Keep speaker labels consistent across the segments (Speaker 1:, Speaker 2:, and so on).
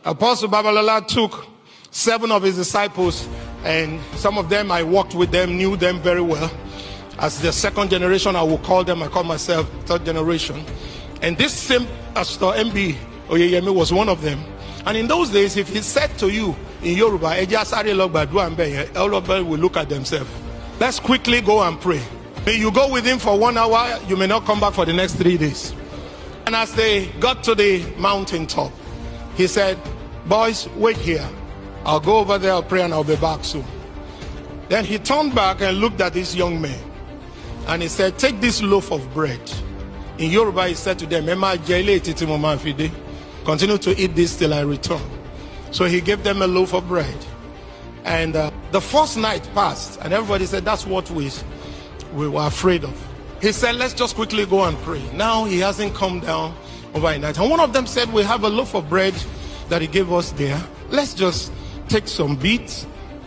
Speaker 1: Apostle Babalola took 7 of his disciples, and some of them I worked with them, knew them very well. As the second generation, I will call them. I call myself third generation. And this same Pastor MB Oyeyemi was one of them. And in those days, if he said to you in Yoruba, all of them will look at themselves. Let's quickly go and pray. You go with him for 1 hour, you may not come back for the next 3 days. And as they got to the mountaintop, he said, boys, wait here. I'll go over there, I'll pray, and I'll be back soon. Then he turned back and looked at this young man. And he said, take this loaf of bread. In Yoruba, he said to them, continue to eat this till I return. So he gave them a loaf of bread. And the first night passed, and everybody said, that's what we were afraid of. He said, let's just quickly go and pray. Now he hasn't come down overnight. And one of them said, we have a loaf of bread that he gave us there. Let's just take some bits,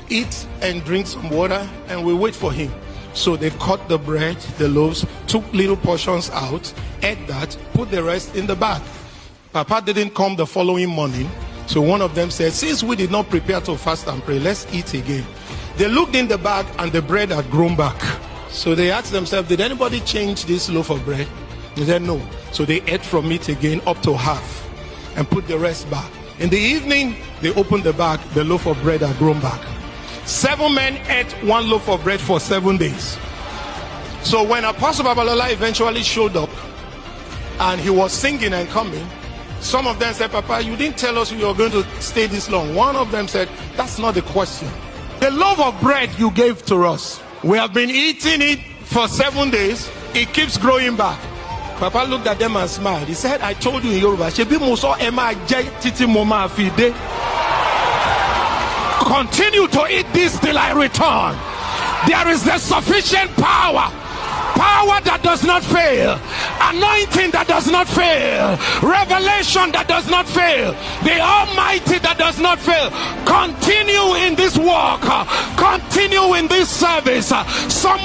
Speaker 1: eat and drink some water, and we wait for him. So they cut the bread, the loaves, took little portions out, ate that, put the rest in the bag. Papa didn't come the following morning. So one of them said, since we did not prepare to fast and pray, let's eat again. They looked in the bag and the bread had grown back. So they asked themselves, did anybody change this loaf of bread? They said no. So they ate from it again up to half and put the rest back. In the evening, they opened the bag, the loaf of bread had grown back. 7 men ate 1 loaf of bread for 7 days. So when Apostle Babalola eventually showed up and he was singing and coming, some of them said, Papa, you didn't tell us you were going to stay this long. One of them said, that's not the question. The loaf of bread you gave to us, we have been eating it for 7 days. It keeps growing back. Papa looked at them and smiled. He said, I told you in Yoruba, continue to eat this till I return. There is the sufficient power that does not fail, anointing that does not fail, revelation that does not fail, the Almighty that does not fail. Continue in this walk, continue in this service. Some